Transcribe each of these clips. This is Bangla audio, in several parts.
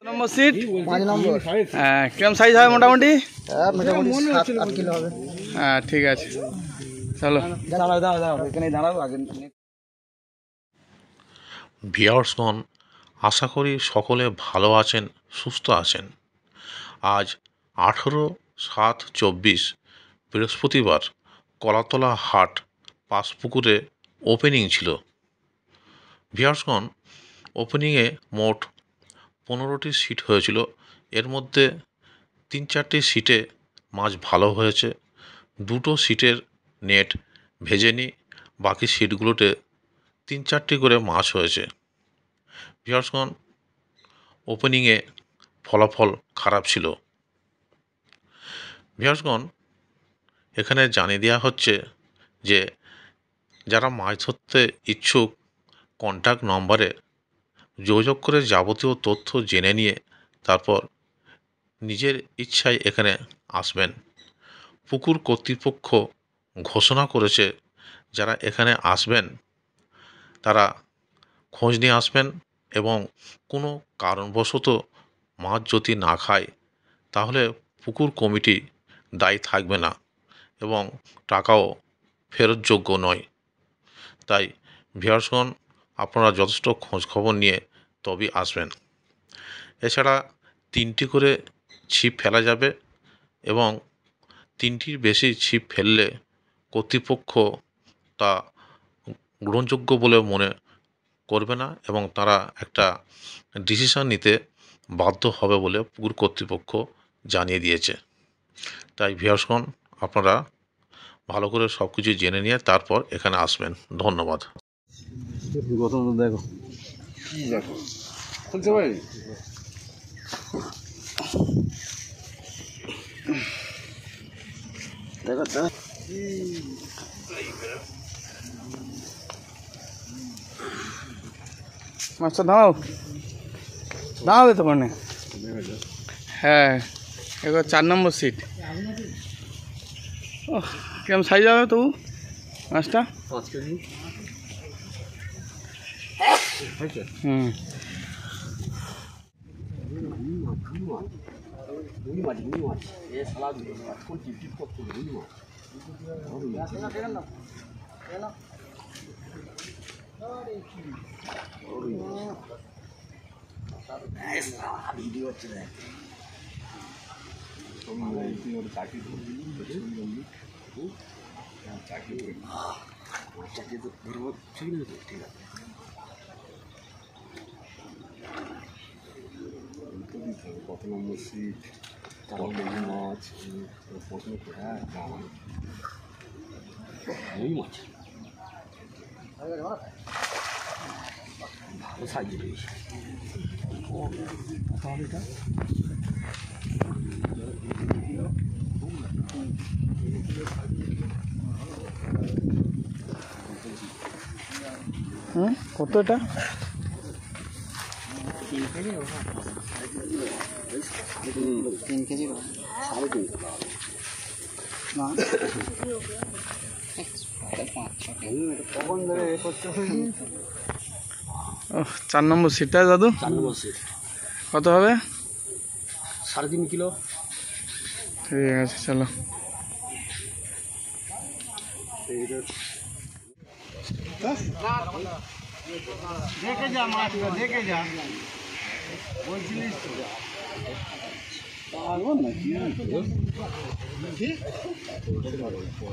নম্বর সিট 5 নম্বর। হ্যাঁ, কেমন সাইজ হবে মোটামুটি? মোটামুটি 7-8 কিলো হবে। হ্যাঁ, ঠিক আছে, চলো। দাঁড়াও, এখানে দাঁড়াও আগে। ভিউয়ার্সগণ, আশা করি সকলে ভালো আছেন, সুস্থ আছেন। আজ 18/7/24 বৃহস্পতিবার কলাতলা হাট পাঁচপুকুরে ওপেনিং ছিল। ভিউয়ার্সগণ, ওপেনিংয়ে মোট 15টি সিট হয়েছিল। এর মধ্যে 3-4টি সিটে মাছ ভালো হয়েছে, 2টো সিটের নেট ভেজেনি, বাকি সিটগুলোতে 3-4টি করে মাছ হয়েছে। ভিউয়ার্সগণ, ওপেনিংয়ে ফলাফল খারাপ ছিল। ভিউয়ার্সগণ, এখানে জানিয়ে দেওয়া হচ্ছে যে যারা মাছ ধরতে ইচ্ছুক কন্ট্যাক্ট নম্বরে যোগাযোগ করে যাবতীয় তথ্য জেনে নিয়ে তারপর নিজের ইচ্ছায় এখানে আসবেন। পুকুর কর্তৃপক্ষ ঘোষণা করেছে যারা এখানে আসবেন তারা খোঁজ নিয়ে আসবেন এবং কোনো কারণবশত মাছ যদি না খায় তাহলে পুকুর কমিটি দায়ী থাকবে না এবং টাকাও ফেরতযোগ্য নয়। তাই ভিউয়ার্সগণ, আপনারা যথেষ্ট খোঁজখবর নিয়ে তবেই আসবেন। এছাড়া 3টি করে ছিপ ফেলা যাবে এবং 3টির বেশি ছিপ ফেললে কর্তৃপক্ষ তা গ্রহণযোগ্য বলে মনে করবে না এবং তারা একটা ডিসিশন নিতে বাধ্য হবে বলে পুকুর কর্তৃপক্ষ জানিয়ে দিয়েছে। তাই ভিউয়ার্সগণ, আপনারা ভালো করে সব কিছু জেনে নিয়ে তারপর এখানে আসবেন। ধন্যবাদ। দেখো খুলতে পারি। মাছটা দাঁড়াবে তো মানে। হ্যাঁ, এবার 4 নম্বর সিট। ও, কেমন সাইজ হবে তবু মাছটা? 5 কেজি। হুম, কত নম্বর সিট, মাছ প্রশ্ন মাছ ভালো সাইজে রয়েছে। কত এটা? 3 কেজি 3 কেজি 3.5 না 4 নম্বর সিটটা দাদু? 4 নম্বর সিট। কত হবে? 3.5 কিলো। ঠিক আছে, চলো। দেখে যা মাছটা, দেখে যা বলছিলিস তো। পারবো না কি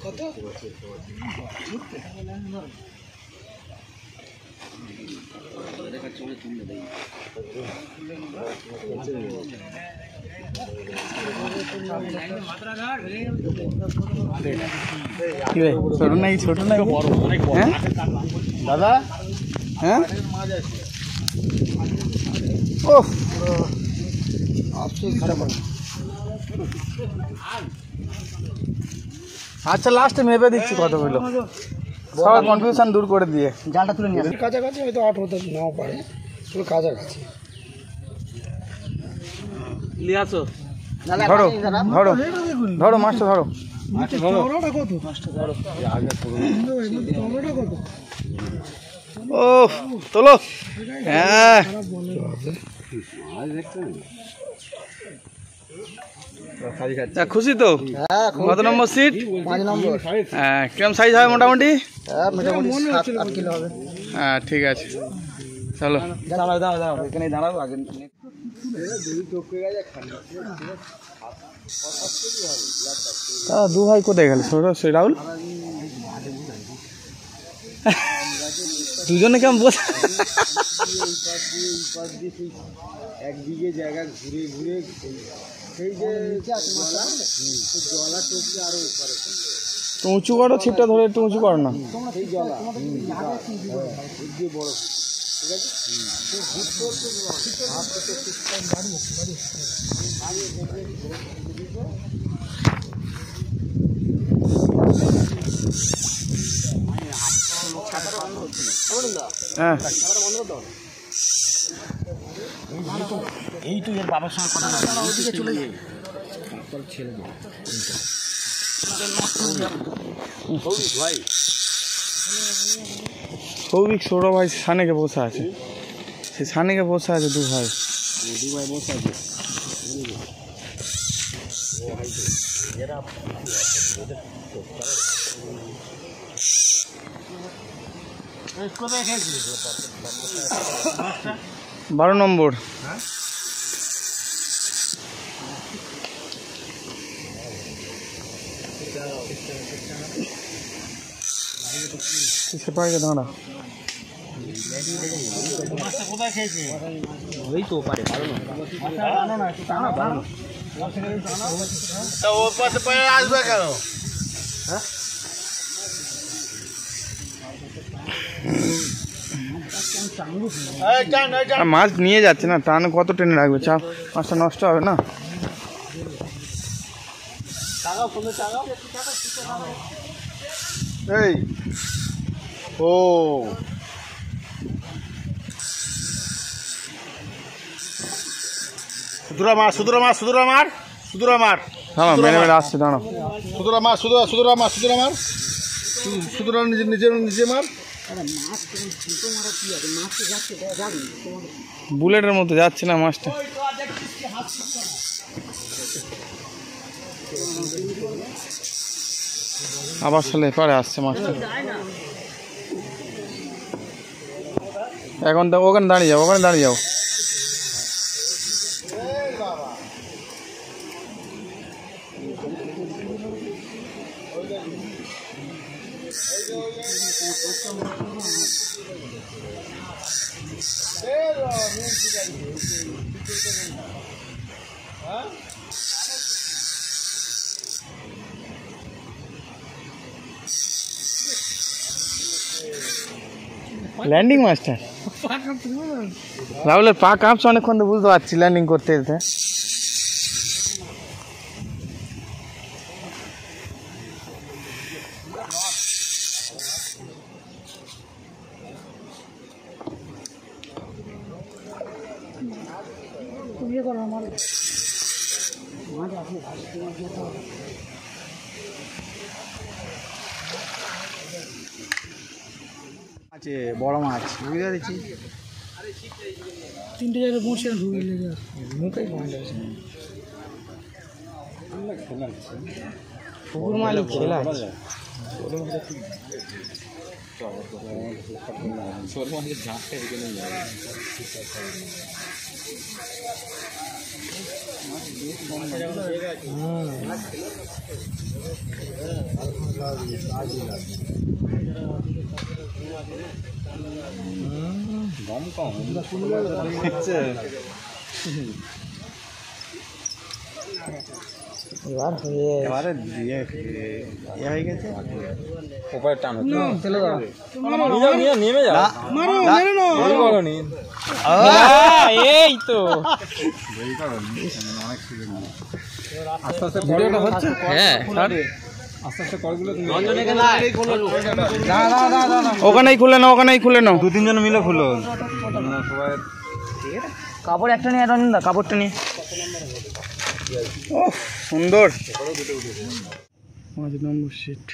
কত ছোট নাই, ছোট নাই দাদা? হ্যাঁ, ও আচ্ছা, লাস্টে মেপে দিচ্ছি কতগুলো, সবার কনফিউশন দূর করে দিয়ে জালটা তুলে নিয়ে আসি। কাছাকাছি হয়তো 8 হতে নাও পারে, পুরো কাছাকাছি। ধরো ধরো ধরো মাছটা ধরো। ও তোলো। হ্যাঁ খুশি তো? কত নম্বর সিট? 5 নম্বর। হ্যাঁ কিরম সাইজ হবে মোটামুটি? মোটামুটি 7-8 কিলো হবে। হ্যাঁ ঠিক আছে চলো। দাঁড়াও এখানে দাঁড়াবো আগে। দু ভাই কোথায় গেল রাহুল? দুজনে কেমন বসে একদিকে জায়গা ঘুরে ঘুরে সেই যে জলা টপকে আরো উপরে তো উঁচু করো, ছিপটা ধরে একটু উঁচু করো না। সেই জলা বড় ঠিক আছে। হ্যাঁ এই তো এর বাবার সঙ্গে কথা না চলে যায় ছেলে ভাই সৌভিক সৌরভ ভাই সানেকে বসে আছে, সে সানেকে বসে আছে দু ভাই। বসে আছে কোথায় খেয়েছিস? 12 নম্বর। সে পায়ে দাঁড়া। কোথায় খেয়েছিস? ওই তো পারে ওর পাশে পায়ে আসবে কেন? মাছ নিয়ে যাচ্ছে না, টান কত টেনে রাখবে? চাপ মাছটা নষ্ট হবে না। এই ও সুদূরা মার সুদূরা মার সুদূরা মার সুদূরা মার হ্যাঁ মেরে মেরে আসছে, দাঁড়াও। সুদূরা মার সুদূরা মার সুদূরা মার সুদূরা নিজে মার। বুলেটের মতো যাচ্ছে না মাছটা। আবার সালে পরে আসছে মাছটা। এখন তো ওখানে দাঁড়িয়ে যাও, ওখানে দাঁড়িয়ে যাও। ল্যান্ডিং মাস্টার রাহুলের পা কাঁপছে অনেকক্ষণ, তো বুঝতে পারছি ল্যান্ডিং করতে যেতে। আছে বড় মাছ আমি দিচ্ছি 3টে জায়গায় বসে ঢুকে লেগে মুখে পয়েন্ট আছে। পুকুর মালিক খেলা আছে। এবারে দিয়ে হয়ে গেছে উপরে টান হচ্ছে নেমে যাও এই তো আস্তে আস্তে ভিডিওটা হচ্ছে। হ্যাঁ ওখানেই খুলে নাও, ওখানেই খুলে নাও। 2-3 জন মিলে খুলো সবাই। কাপড় একটা নিয়ে রঞ্জনদা, কাপড়টা নিয়ে। ও সুন্দর। 5 নম্বর সিট।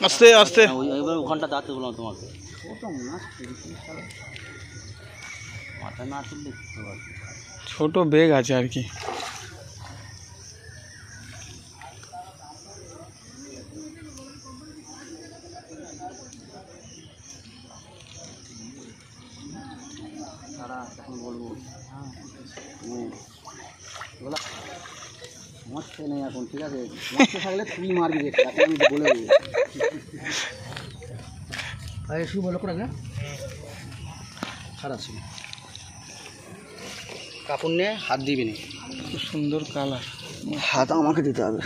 আস্তে আস্তে ওখানটা দাঁড়াতে বললাম তোমাকে, মাথা না তুললে ছোট বেগ আছে আর কি। বলবো মারছে নেই এখন, ঠিক আছে? মারতে থাকলে তুই মারবি, এখন আমি বলে দেবো। শুভ বলো করে খারাপ ছিল, কাপড় নিয়ে হাত দিবি না। খুব সুন্দর কালার। হাত আমাকে দিতে হবে।